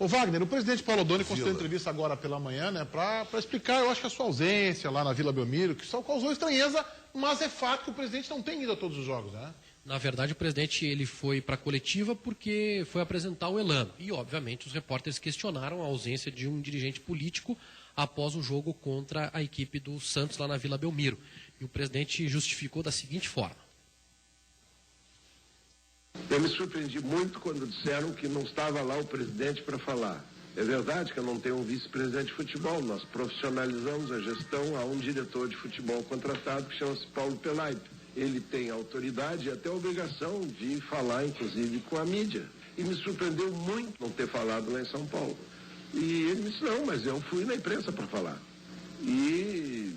Ô Wagner, o presidente Paulo Odoni concedeu entrevista agora pela manhã, né, para explicar, eu acho que a sua ausência lá na Vila Belmiro, que só causou estranheza, mas é fato que o presidente não tem ido a todos os jogos, né? Na verdade, o presidente ele foi para a coletiva porque foi apresentar o Elano. E, obviamente, os repórteres questionaram a ausência de um dirigente político após o jogo contra a equipe do Santos lá na Vila Belmiro. E o presidente justificou da seguinte forma. Eu me surpreendi muito quando disseram que não estava lá o presidente para falar. É verdade que eu não tenho um vice-presidente de futebol. Nós profissionalizamos a gestão a um diretor de futebol contratado que chama-se Paulo Pelaipe. Ele tem autoridade e até a obrigação de falar, inclusive, com a mídia. E me surpreendeu muito não ter falado lá em São Paulo. E ele me disse, não, mas eu fui na imprensa para falar. E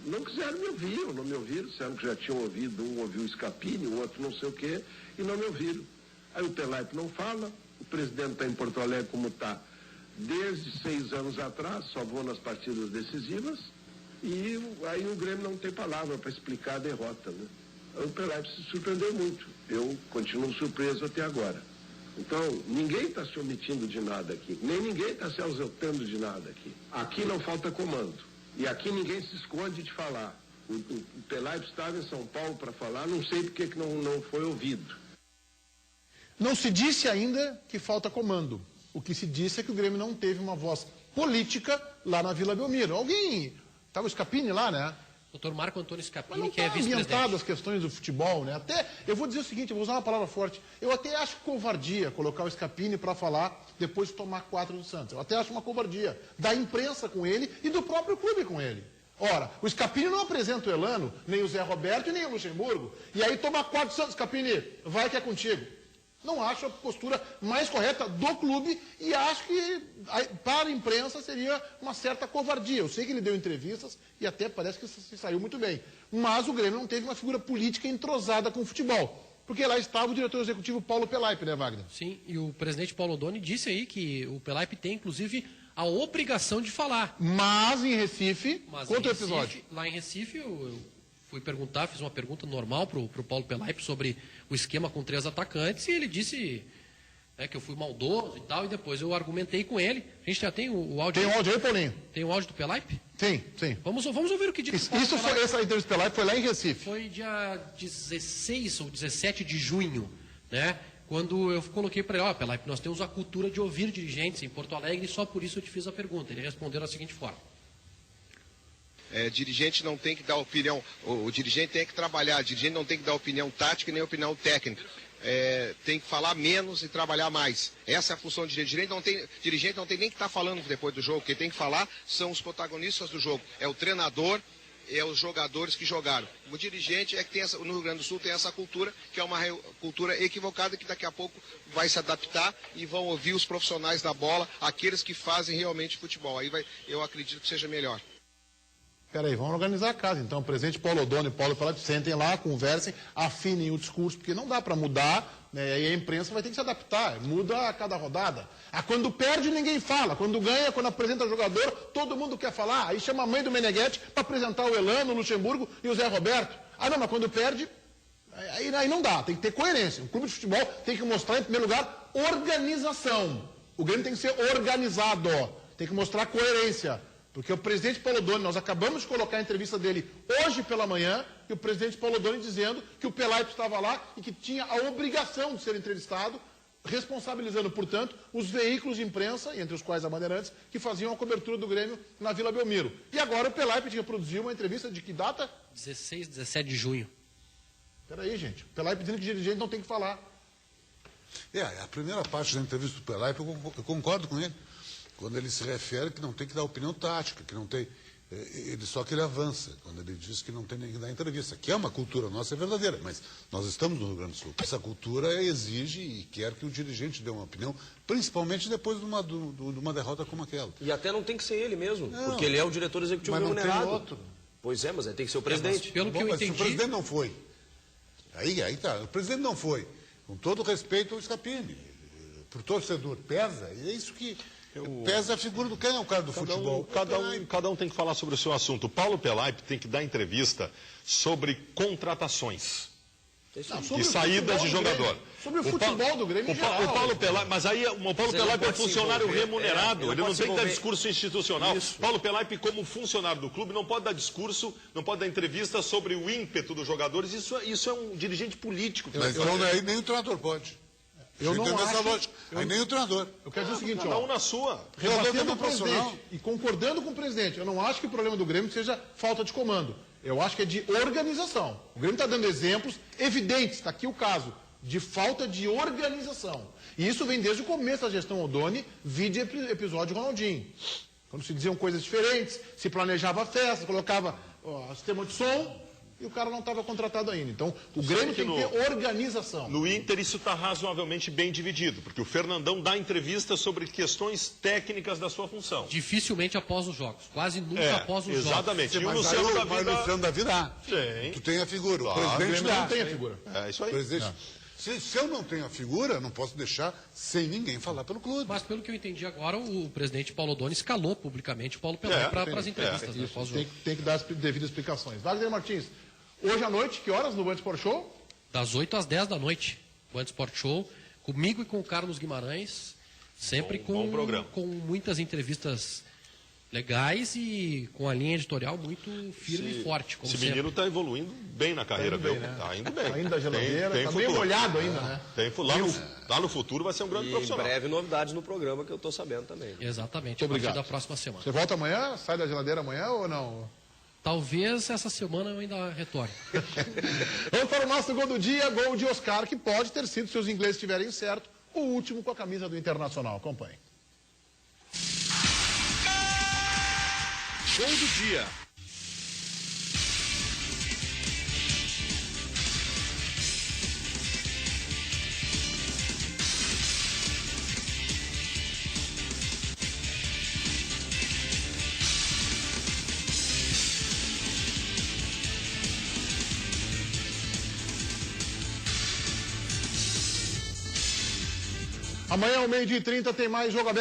não quiseram me ouvir, ou não me ouviram, disseram que já tinham ouvido, um ouviu o Scapini, o outro não sei o quê, e não me ouviram. Aí o Pelaipe não fala, o presidente está em Porto Alegre como está desde 6 anos atrás, só vou nas partidas decisivas, e aí o Grêmio não tem palavra para explicar a derrota, né? O Pelaipe se surpreendeu muito, eu continuo surpreso até agora. Então, ninguém está se omitindo de nada aqui, nem ninguém está se ausentando de nada aqui. Aqui não falta comando, e aqui ninguém se esconde de falar. O Pelaipe estava em São Paulo para falar, não sei por que não foi ouvido. Não se disse ainda que falta comando. O que se disse é que o Grêmio não teve uma voz política lá na Vila Belmiro. Alguém... Estava o Scapini lá, né? Doutor Marco Antônio Scapini, mas não que é vice-presidente. ambientado as questões do futebol, né? Até, eu vou dizer o seguinte, eu vou usar uma palavra forte. Eu até acho covardia colocar o Scapini para falar depois de tomar 4 do Santos. Eu até acho uma covardia da imprensa com ele e do próprio clube com ele. Ora, o Scapini não apresenta o Elano, nem o Zé Roberto e nem o Luxemburgo. E aí toma 4 do Santos. Scapini, vai que é contigo. Não acho a postura mais correta do clube e acho que para a imprensa seria uma certa covardia. Eu sei que ele deu entrevistas e até parece que se saiu muito bem. Mas o Grêmio não teve uma figura política entrosada com o futebol. Porque lá estava o diretor executivo Paulo Pelaipe, né, Wagner? Sim, e o presidente Paulo Odoni disse aí que o Pelaipe tem, inclusive, a obrigação de falar. Mas em Recife, conta o episódio. Lá em Recife, eu fui perguntar, fiz uma pergunta normal para o Paulo Pelaipe sobre o esquema com 3 atacantes e ele disse que eu fui maldoso e tal, e depois eu argumentei com ele. A gente já tem o áudio. Tem o áudio aí, Paulinho? Tem o áudio do Pelaipe? Sim. Vamos ouvir o que disse. Essa entrevista do Pelaipe foi lá em Recife. Foi dia 16 ou 17 de junho, né? Quando eu coloquei para ele, Pelaipe, nós temos a cultura de ouvir dirigentes em Porto Alegre e só por isso eu te fiz a pergunta. Ele respondeu da seguinte forma. Dirigente não tem que dar opinião, o dirigente tem que trabalhar, o dirigente não tem que dar opinião tática nem opinião técnica. Tem que falar menos e trabalhar mais. Essa é a função do dirigente. Dirigente não tem nem que estar falando depois do jogo. Quem tem que falar são os protagonistas do jogo. É o treinador, é os jogadores que jogaram. O dirigente é que tem no Rio Grande do Sul tem essa cultura, que é uma cultura equivocada, que daqui a pouco vai se adaptar e vão ouvir os profissionais da bola, aqueles que fazem realmente futebol. Aí eu acredito que seja melhor. Peraí, vamos organizar a casa. Então, o presidente Paulo Odoni e Paulo Pelaipe sentem lá, conversem, afinem o discurso, porque não dá para mudar, né, e a imprensa vai ter que se adaptar, muda a cada rodada. Quando perde, ninguém fala. Quando ganha, quando apresenta o jogador, todo mundo quer falar. Aí chama a mãe do Meneghetti para apresentar o Elano, o Luxemburgo e o Zé Roberto. Não, mas quando perde, aí não dá. Tem que ter coerência. O clube de futebol tem que mostrar, em primeiro lugar, organização. O Grêmio tem que ser organizado. Tem que mostrar coerência. Porque o presidente Paulo Odoni, nós acabamos de colocar a entrevista dele hoje pela manhã, e o presidente Paulo Odoni dizendo que o Pelaipe estava lá e que tinha a obrigação de ser entrevistado, responsabilizando, portanto, os veículos de imprensa, entre os quais a Bandeirantes, que faziam a cobertura do Grêmio na Vila Belmiro. E agora o Pelaipe tinha produzido uma entrevista de que data? 16, 17 de junho. Peraí, gente. O Pelaipe dizendo que dirigente não tem que falar. A primeira parte da entrevista do Pelaipe, eu concordo com ele. Quando ele se refere que não tem que dar opinião tática, que não tem... só que ele avança, quando ele diz que não tem nem que dar entrevista, que é uma cultura nossa, é verdadeira, mas nós estamos no Rio Grande do Sul. Essa cultura exige e quer que o dirigente dê uma opinião, principalmente depois de uma derrota como aquela. E até não tem que ser ele mesmo, porque ele é o diretor executivo remunerado. Mas não tem outro. Pois é, mas tem que ser o presidente. Pelo que eu entendi... Se o presidente não foi, aí tá, o presidente não foi, com todo respeito ao Scapini, por torcedor, pesa, e é isso que... Pesa a figura do quem é o cara do futebol. Cada um tem que falar sobre o seu assunto. O Paulo Pelaipe tem que dar entrevista sobre contratações. Sobre de o saídas de futebol do jogador. Grêmio. Sobre o futebol do Grêmio em geral. O Paulo Pelaipe, mas aí o Paulo Você não Pelaipe é pode se funcionário envolver, remunerado, ele não pode se tem que dar envolver. discurso institucional. Isso. Paulo Pelaipe, como funcionário do clube, não pode dar discurso, não pode dar entrevista sobre o ímpeto dos jogadores. Isso é um dirigente político que vai Então, fazer. aí nem o treinador pode. Eu não Entendeu essa acho- lógica? Aí nem o treinador. Eu quero dizer o seguinte, Cada ó. um na sua. Rebatendo o profissional. presidente e concordando com o presidente, eu não acho que o problema do Grêmio seja falta de comando. Eu acho que é de organização. O Grêmio está dando exemplos evidentes, está aqui o caso, de falta de organização. E isso vem desde o começo da gestão Odoni, vide episódio Ronaldinho. Quando se diziam coisas diferentes, se planejava a festa, colocava sistema de som e o cara não estava contratado ainda. Então, o Grêmio tem que ter organização. No Inter isso está razoavelmente bem dividido, porque o Fernandão dá entrevista sobre questões técnicas da sua função. Dificilmente após os jogos. Quase nunca após os jogos. Exatamente. E o Mas aí Luciano o Davi dá... Luciano Davi dá. Tem. Tu tem a figura. O O presidente Grêmio dá. não tem a figura. É isso aí. Presidente, se eu não tenho a figura, não posso deixar sem ninguém falar pelo clube. Mas pelo que eu entendi agora, o presidente Paulo Odoni escalou publicamente o Paulo Pelé para as entrevistas né, após o jogo. Tem que dar as devidas explicações. Wagner Martins, hoje à noite, que horas no Band Sport Show? Das 8 às 10 da noite, Band Sport Show, comigo e com o Carlos Guimarães, sempre Bom programa. com muitas entrevistas legais e com a linha editorial muito firme e forte, como Esse sempre. menino está evoluindo bem na carreira, viu? Tá indo bem. Ainda da geladeira, tem tá futuro. meio molhado ainda, né? Lá no futuro vai ser um grande E em profissional. breve novidades no programa que eu estou sabendo também. Exatamente, a Obrigado. partir da próxima semana. Você volta amanhã? Sai da geladeira amanhã ou não? Talvez essa semana eu ainda retorne. Vamos para o nosso gol do dia, gol de Oscar, que pode ter sido, se os ingleses estiverem certo, o último com a camisa do Internacional. Acompanhe. Gol do dia. Amanhã, ao 12h30, tem mais jogo aberto.